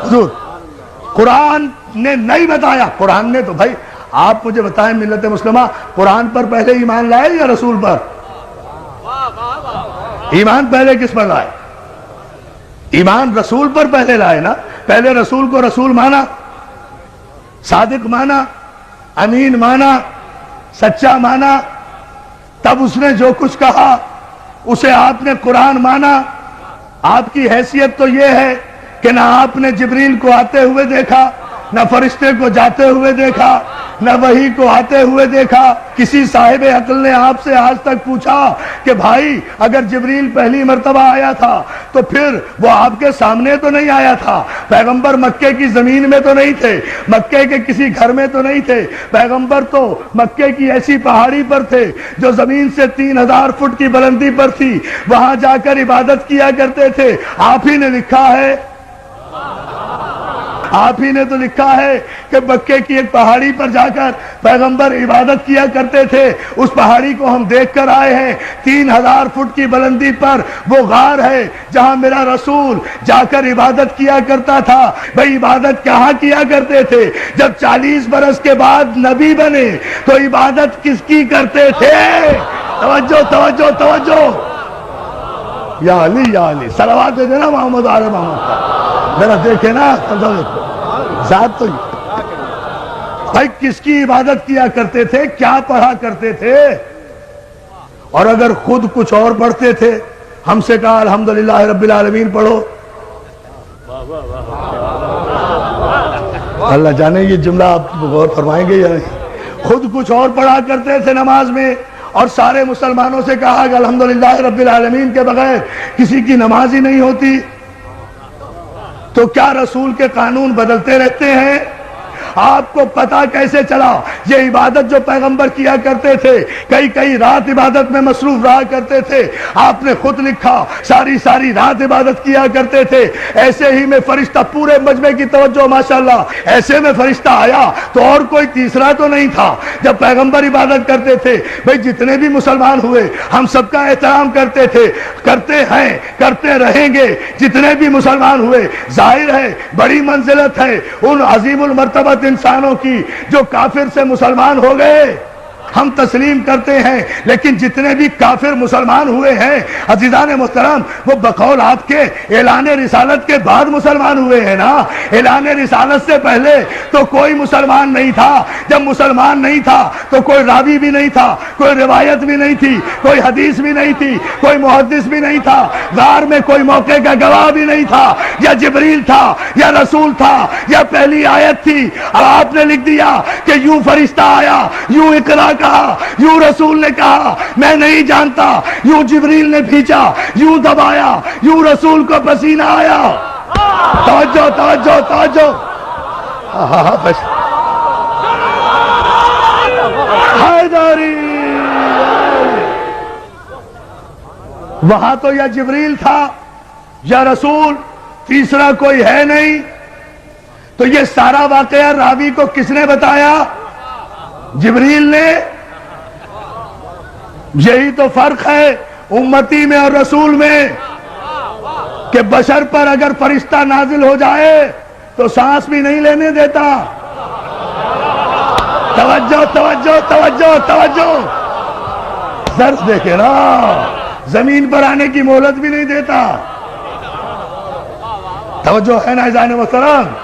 حضور قرآن نے نہیں بتایا. قرآن نے تو بھائی آپ مجھے بتائیں ملت مسلمہ قرآن پر پہلے ایمان لائے یا رسول پر؟ ایمان پہلے کس پر لائے؟ ایمان رسول پر پہلے لائے نا. پہلے رسول کو رسول مانا، صادق مانا، امین مانا، سچا مانا، تب اس نے جو کچھ کہا اسے آپ نے قرآن مانا. آپ کی حیثیت تو یہ ہے کہ نہ آپ نے جبریل کو آتے ہوئے دیکھا، نہ فرشتے کو جاتے ہوئے دیکھا، نہ وحی کو آتے ہوئے دیکھا. کسی صاحب عقل نے آپ سے آج تک پوچھا کہ بھائی اگر جبریل پہلی مرتبہ آیا تھا تو پھر وہ آپ کے سامنے تو نہیں آیا تھا؟ پیغمبر مکے کی زمین میں تو نہیں تھے، مکے کے کسی گھر میں تو نہیں تھے. پیغمبر تو مکے کی ایسی پہاڑی پر تھے جو زمین سے 3000 فٹ کی بلندی پر تھی. وہاں جا کر عبادت کیا کرتے تھے. آپ ہی نے لکھا ہے، آپ ہی نے تو لکھا ہے کہ مکے کی ایک پہاڑی پر جا کر پیغمبر عبادت کیا کرتے تھے. اس پہاڑی کو ہم دیکھ کر آئے ہیں. 3000 فٹ کی بلندی پر وہ غار ہے جہاں میرا رسول جا کر عبادت کیا کرتا تھا. بھئی عبادت کہاں کیا کرتے تھے؟ جب 40 برس کے بعد نبی بنے تو عبادت کس کی کرتے تھے؟ توجہ توجہ توجہ. یا علی یا علی صلوات دے دینا محمد آل محمد کا. ذرا دیکھیں نا ذات تو بھائی کس کی عبادت کیا کرتے تھے، کیا پڑھا کرتے تھے؟ اور اگر خود کچھ اور پڑھتے تھے، ہم سے کہا الحمدللہ رب العالمین پڑھو. اللہ جانے یہ جملہ آپ غور فرمائیں گے یا نہیں. خود کچھ اور پڑھا کرتے تھے نماز میں اور سارے مسلمانوں سے کہا کہ الحمدللہ رب العالمین کے بغیر کسی کی نماز ہی نہیں ہوتی. تو کیا رسول کے قانون بدلتے رہتے ہیں؟ آپ کو پتا کیسے چلا؟ یہ عبادت جو پیغمبر کیا کرتے تھے، کئی رات عبادت میں مصروف رہا کرتے تھے. آپ نے خود لکھا ساری رات عبادت کیا کرتے تھے. ایسے ہی میں فرشتہ، پورے مجمع کی توجہ ماشاءاللہ، ایسے میں فرشتہ آیا تو اور کوئی تیسرا تو نہیں تھا. جب پیغمبر عبادت کرتے تھے، بھئی جتنے بھی مسلمان ہوئے ہم سب کا احترام کرتے تھے، کرتے ہیں، کرتے رہیں گے. جتنے بھی مسلمان ہوئے ظاہر ہے بڑی منزلت ہے ان عظیم المرتبہ انسانوں کی جو کافر سے مسلمان ہو گئے، ہم تسلیم کرتے ہیں. لیکن جتنے بھی کافر مسلمان ہوئے ہیں عزیزان محترم، وہ بقول آپ کے اعلان رسالت کے بعد مسلمان ہوئے ہیں نا. اعلان رسالت سے پہلے تو کوئی مسلمان نہیں تھا. جب مسلمان نہیں تھا تو کوئی راوی بھی نہیں تھا، کوئی روایت بھی نہیں تھی، کوئی حدیث بھی نہیں تھی، کوئی محدث بھی نہیں تھا. غار میں کوئی موقع کا گواہ بھی نہیں تھا. یا جبریل تھا یا رسول تھا یا پہلی آیت تھی. اب آپ نے لکھ دیا کہ یوں فرشتہ آیا، یوں اقرا کہا، یوں رسول نے کہا، میں نہیں جانتا، یوں جبریل نے بھیجا، یوں دبایا، یوں رسول کو پسینہ آیا. توجہ توجہ توجہ. حیدری وہاں تو یا جبریل تھا یا رسول، تیسرا کوئی ہے نہیں. تو یہ سارا واقعہ راوی کو کس نے بتایا؟ جبریل نے. یہی تو فرق ہے امتی میں اور رسول میں کہ بشر پر اگر فرشتہ نازل ہو جائے تو سانس بھی نہیں لینے دیتا. توجہ توجہ توجہ توجہ. درس دیکھے نا، زمین پر آنے کی مہلت بھی نہیں دیتا. توجہ ہے نا عزیزان محترم؟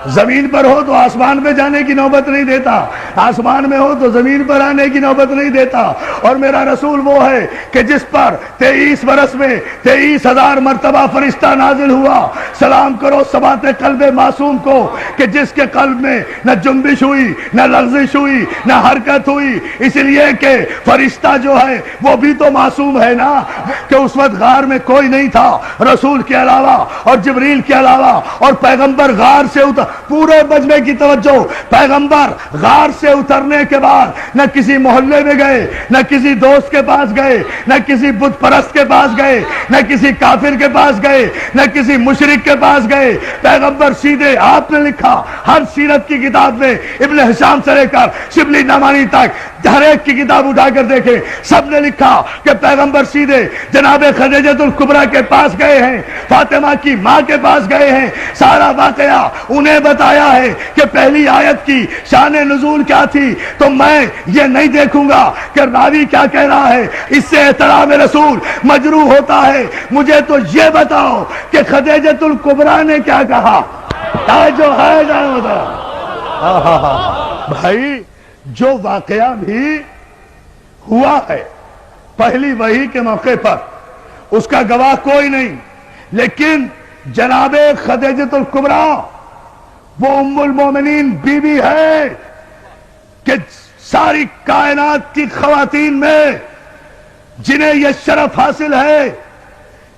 زمین پر ہو تو آسمان پہ جانے کی نوبت نہیں دیتا، آسمان میں ہو تو زمین پر آنے کی نوبت نہیں دیتا. اور میرا رسول وہ ہے کہ جس پر 23 برس میں 23,000 مرتبہ فرشتہ نازل ہوا. سلام کرو ثبات قلب معصوم کو کہ جس کے قلب میں نہ جنبش ہوئی، نہ لغزش ہوئی، نہ حرکت ہوئی. اس لیے کہ فرشتہ جو ہے وہ بھی تو معصوم ہے نا. کہ اس وقت غار میں کوئی نہیں تھا رسول کے علاوہ اور جبریل کے علاوہ، اور پیغمبر غار سے پورے مجمع کی توجہ، پیغمبر غار سے اترنے کے بعد نہ کسی محلے میں گئے، نہ کسی دوست کے پاس گئے، نہ کسی بت پرست کے پاس گئے، نہ کسی کافر کے پاس گئے، نہ کسی مشرک کے پاس گئے۔ پیغمبر سیدھے، آپ نے لکھا ہر سیرت کی کتاب میں، ابن ہشام سے لے کر شبلی نعمانی تک ہر ایک کی کتاب اٹھا کر دیکھیں، سب نے لکھا کہ پیغمبر سیدھے جناب خدیجہ الکبریٰ کے پاس گئے ہیں، فاطمہ کی ماں کے پاس گئے ہیں، سارا واقعہ انہیں بتایا ہے کہ پہلی آیت کی شان نزول کیا تھی۔ تو میں یہ نہیں دیکھوں گا کہ راوی کیا کہہ رہا ہے، اس سے احترام رسول مجروح ہوتا ہے۔ مجھے تو یہ بتاؤ کہ خدیجہ الکبریٰ نے کیا کہا، جو ہے بھائی، جو واقعہ بھی ہوا ہے پہلی وحی کے موقع پر، اس کا گواہ کوئی نہیں، لیکن جناب خدیجہ الکبریٰ وہ ام المومنین بی بی ہے کہ ساری کائنات کی خواتین میں جنہیں یہ شرف حاصل ہے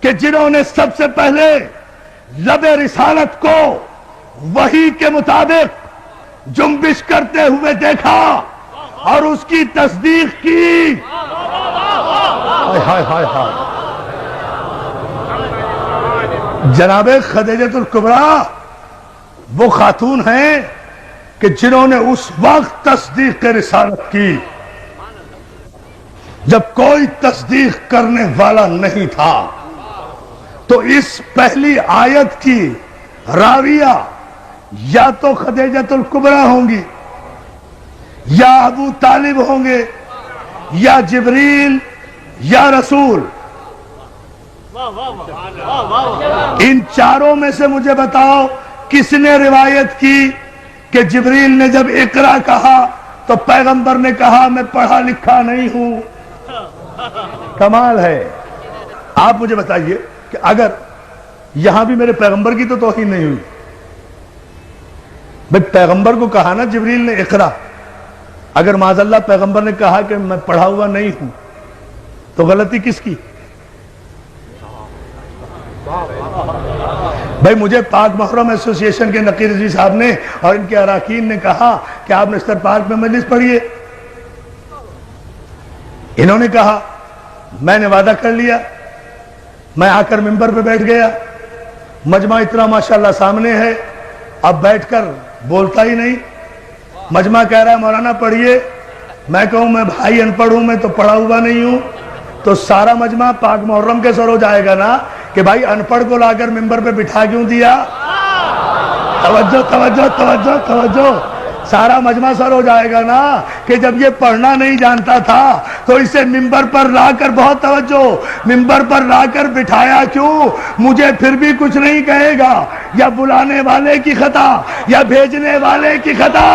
کہ جنہوں نے سب سے پہلے لب رسالت کو وحی کے مطابق جنبش کرتے ہوئے دیکھا اور اس کی تصدیق کی۔ ہائے ہائے ہائے، جناب خدیجہ الکبریٰ وہ خاتون ہیں کہ جنہوں نے اس وقت تصدیق رسالت کی جب کوئی تصدیق کرنے والا نہیں تھا۔ تو اس پہلی آیت کی راویہ یا تو خدیجہ الکبریٰ ہوں گی، یا ابو طالب ہوں گے، یا جبریل، یا رسول۔ ان چاروں میں سے مجھے بتاؤ کس نے روایت کی کہ جبریل نے جب اقرا کہا تو پیغمبر نے کہا میں پڑھا لکھا نہیں ہوں؟ کمال ہے۔ آپ مجھے بتائیے کہ اگر یہاں بھی میرے پیغمبر کی تو توہین نہیں ہوئی، بھئی پیغمبر کو کہا نا جبریل نے اقرا، اگر معاذ اللہ پیغمبر نے کہا کہ میں پڑھا ہوا نہیں ہوں تو غلطی کس کی؟ بھئی مجھے پاک محرم ایسوسی ایشن کے نقیر رضوی صاحب نے اور ان کے اراکین نے کہا کہ آپ نشتر پارک میں مجلس پڑھیے، انہوں نے کہا میں نے وعدہ کر لیا، میں آ کر ممبر پہ بیٹھ گیا، مجمع اتنا ماشاءاللہ سامنے ہے، اب بیٹھ کر بولتا ہی نہیں، مجمع کہہ رہا ہے مولانا پڑھیے، میں کہوں میں بھائی ان پڑھ ہوں، میں تو پڑھا ہوا نہیں ہوں، تو سارا مجمع پاک محرم کے سر ہو جائے گا نا کہ بھائی ان پڑھ کو لا کر ممبر پہ بٹھا کیوں دیا؟ توجہ توجہ توجہ توجہ، سارا مجمع سر ہو جائے گا نا کہ جب یہ پڑھنا نہیں جانتا تھا تو اسے ممبر پر لا کر، بہت توجہ، ممبر پر لا کر بٹھایا کیوں؟ مجھے پھر بھی کچھ نہیں کہے گا، یا بلانے والے کی خطا یا بھیجنے والے کی خطا۔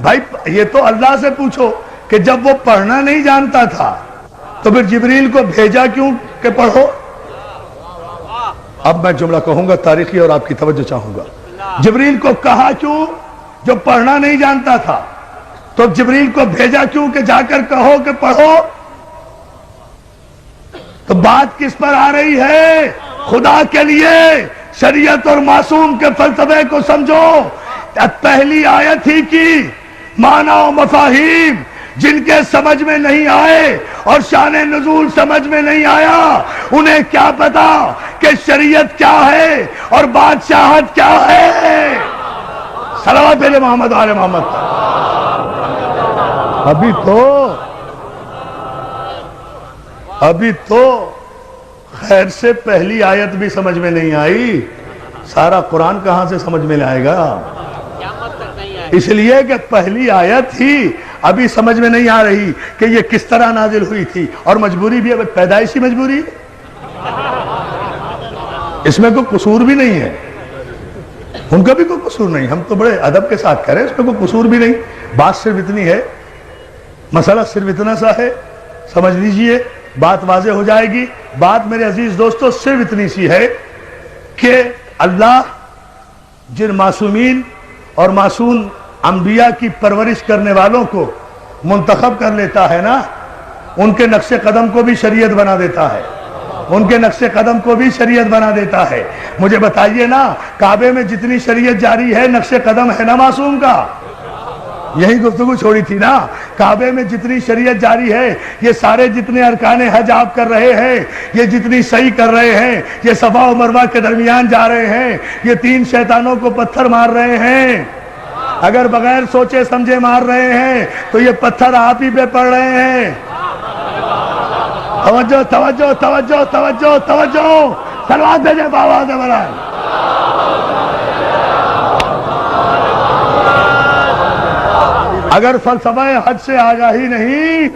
بھائی یہ تو اللہ سے پوچھو کہ جب وہ پڑھنا نہیں جانتا تھا تو پھر جبریل کو بھیجا کیوں کہ پڑھو؟ اب میں جملہ کہوں گا تاریخی اور آپ کی توجہ چاہوں گا۔ جبریل کو کہا کیوں؟ جو پڑھنا نہیں جانتا تھا تو جبریل کو بھیجا کیوں کہ جا کر کہو کہ پڑھو؟ تو بات کس پر آ رہی ہے؟ خدا کے لیے شریعت اور معصوم کے فلسفے کو سمجھو۔ پہلی آیت ہی کی معنی و مفاہیم جن کے سمجھ میں نہیں آئے اور شان نزول سمجھ میں نہیں آیا، انہیں کیا پتا کہ شریعت کیا ہے اور بادشاہت کیا ہے؟ صلوات علی محمد آل محمد۔ ابھی تو خیر سے پہلی آیت بھی سمجھ میں نہیں آئی، سارا قرآن کہاں سے سمجھ میں لائے گا؟ اس لیے کہ پہلی آیت ہی ابھی سمجھ میں نہیں آ رہی کہ یہ کس طرح نازل ہوئی تھی، اور مجبوری بھی ہے، پیدائشی مجبوری، اس میں کوئی قصور بھی نہیں ہے، ان کا بھی کوئی قصور نہیں، ہم تو بڑے ادب کے ساتھ کہہ رہے ہیں، اس میں کوئی قصور بھی نہیں، بات صرف اتنی ہے، مسئلہ صرف اتنا سا ہے، سمجھ لیجئے، بات واضح ہو جائے گی۔ بات میرے عزیز دوستو صرف اتنی سی ہے کہ اللہ جن معصومین اور معصوم انبیاء کی پرورش کرنے والوں کو منتخب کر لیتا ہے نا، ان کے نقش قدم کو بھی شریعت بنا دیتا ہے۔ ان کے نقش قدم کو بھی شریعت بنا دیتا ہے. مجھے بتائیے نا، کعبے میں جتنی شریعت جاری ہے نقش قدم ہے نا معصوم کا؟ یہی گفتگو چھوڑی تھی نا. کعبے میں جتنی شریعت جاری ہے، یہ سارے جتنے ارکان حج آپ کر رہے ہیں، یہ جتنی صحیح کر رہے ہیں، یہ صفا و مروہ کے درمیان جا رہے ہیں، یہ 3 شیطانوں کو پتھر مار رہے ہیں. اگر بغیر سوچے سمجھے مار رہے ہیں تو یہ پتھر آپ ہی پہ پڑ رہے ہیں. توجہ توجہ توجہ توجہ توجہ، صلوات بھیجیں بآواز بلند. اگر فلسفہ حج سے آگاہی نہیں،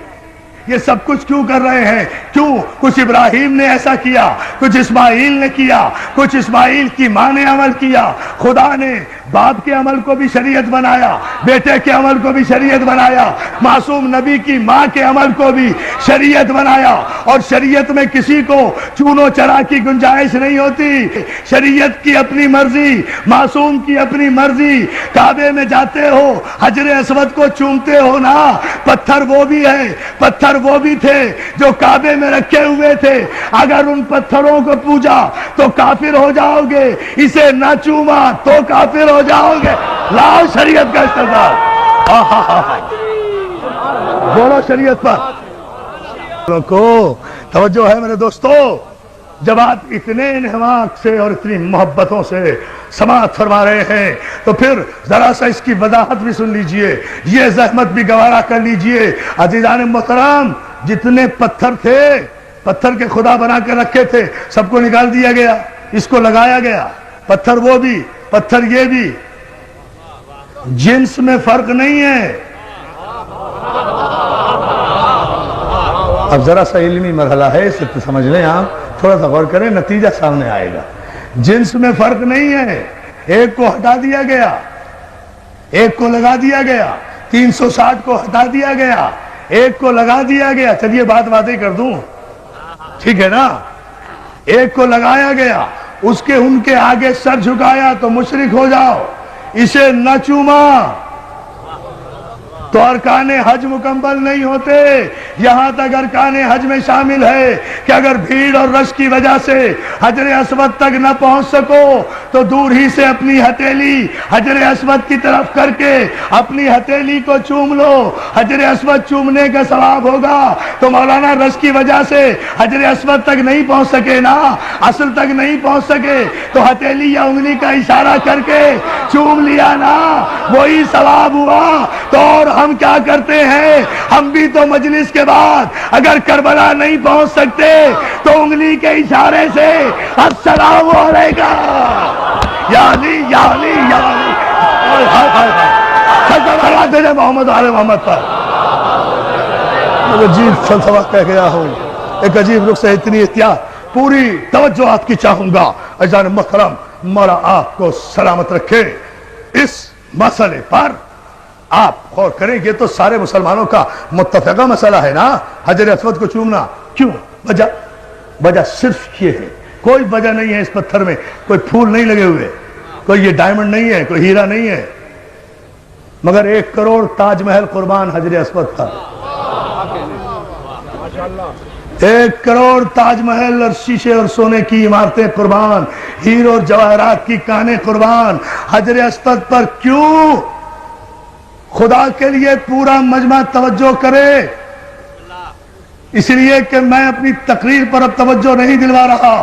یہ سب کچھ کیوں کر رہے ہیں؟ کیوں؟ کچھ ابراہیم نے ایسا کیا، کچھ اسماعیل نے کیا، کچھ اسماعیل کی ماں نے عمل کیا. خدا نے باپ کے عمل کو بھی شریعت بنایا، بیٹے کے عمل کو بھی شریعت بنایا، معصوم نبی کی ماں کے عمل کو بھی شریعت بنایا. اور شریعت میں کسی کو چونو چرا کی گنجائش نہیں ہوتی. شریعت کی اپنی مرضی، معصوم کی اپنی مرضی. کعبے میں جاتے ہو، حجر اسود کو چومتے ہو نا، پتھر وہ بھی ہے، پتھر وہ بھی تھے جو کعبے میں رکھے ہوئے تھے. اگر ان پتھروں کو پوجا تو کافر ہو جاؤ گے، اسے نہ چوما تو کافر ہو جاؤ گے. لاؤ شریعت کا استعمال. بولو شریعت پر کو توجہ ہے میرے دوستو. جب آپ اتنے انہماک سے اور اتنی محبتوں سے سماعت فرما رہے ہیں تو پھر ذرا سا اس کی وضاحت بھی سن لیجئے، یہ زحمت بھی گوارا کر لیجئے. عزیزان محترم، جتنے پتھر تھے، پتھر کے خدا بنا کے رکھے تھے، سب کو نکال دیا گیا، اس کو لگایا گیا. پتھر وہ بھی، پتھر یہ بھی. جنس میں فرق نہیں ہے. اب ذرا سا علمی مرحلہ ہے، اسے تو سمجھ لیں آپ، تھوڑا سا غور کریں، نتیجہ سامنے آئے گا. جنس میں فرق نہیں ہے. ایک کو ہٹا دیا گیا، ایک کو لگا دیا گیا. 360 کو ہٹا دیا گیا، ایک کو لگا دیا گیا. چلیے بات باتیں کر دوں، ٹھیک ہے نا. ایک کو لگایا گیا، اس کے ان کے آگے سر جھکایا تو مشرک ہو جاؤ. اسے نہ چوما تو ارکان حج مکمل نہیں ہوتے. یہاں تک ارکان حج میں شامل ہے کہ اگر بھیڑ اور رش کی وجہ سے حجر اسود تک نہ پہنچ سکو تو دور ہی سے اپنی ہتھیلی حجر اسود کی طرف کر کے اپنی ہتھیلی کو چوم لو. حجر اسود چومنے کا ثواب ہوگا. تو مولانا رش کی وجہ سے حجر اسود تک نہیں پہنچ سکے نا، اصل تک نہیں پہنچ سکے تو ہتھیلی یا انگلی کا اشارہ کر کے چوم لیا نا، وہی ثواب ہوا. تو اور ہم کیا کرتے ہیں؟ ہم بھی تو مجلس کے بعد اگر کربلا نہیں پہنچ سکتے تو انگلی کے اشارے سے السلام علیکم یا علی یا علی یا علی. صلوات بھیجیں محمد آل محمد پر. عجیب فلسفہ کہہ گیا ہوں، ایک عجیب رخ سے اتنی احتیاط. پوری توجہ آپ کی چاہوں گا. عزیزان محترم، مولا آپ کو سلامت رکھے. اس مسئلے پر آپ غور کریں، یہ تو سارے مسلمانوں کا متفقہ مسئلہ ہے نا، حجر اسود کو چومنا. کیوں؟ وجہ صرف یہ ہے، کوئی وجہ نہیں ہے. اس پتھر میں کوئی پھول نہیں لگے ہوئے، کوئی یہ ڈائمنڈ نہیں ہے، کوئی ہیرا نہیں ہے، مگر 1 کروڑ تاج محل قربان حجر اسود پر. 1 کروڑ تاج محل اور شیشے اور سونے کی عمارتیں قربان، ہیروں اور جواہرات کی کانیں قربان حجر اسود پر. کیوں؟ خدا کے لیے پورا مجمع توجہ کرے. اس لیے کہ میں اپنی تقریر پر اب توجہ نہیں دلوا رہا،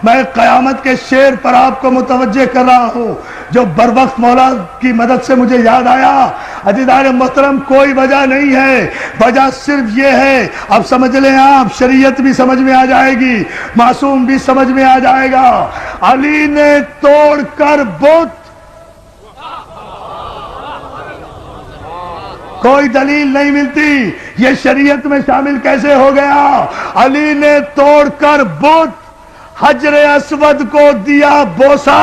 میں قیامت کے شعر پر آپ کو متوجہ کر رہا ہوں جو بر وقت مولا کی مدد سے مجھے یاد آیا. عزیزان محترم، کوئی وجہ نہیں ہے، وجہ صرف یہ ہے. اب سمجھ لیں آپ، شریعت بھی سمجھ میں آ جائے گی، معصوم بھی سمجھ میں آ جائے گا. علی نے توڑ کر بت، کوئی دلیل نہیں ملتی یہ شریعت میں شامل کیسے ہو گیا. علی نے توڑ کر بت حجر اسود کو دیا بوسا.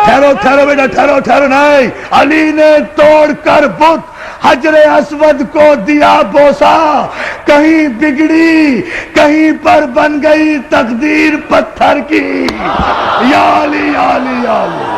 ٹھہرو بیٹا، ٹھہرو نہیں. علی نے توڑ کر بت حجر اسود کو دیا بوسا. کہیں بگڑی، کہیں پر بن گئی تقدیر پتھر کی. یا علی یا علی یا علی.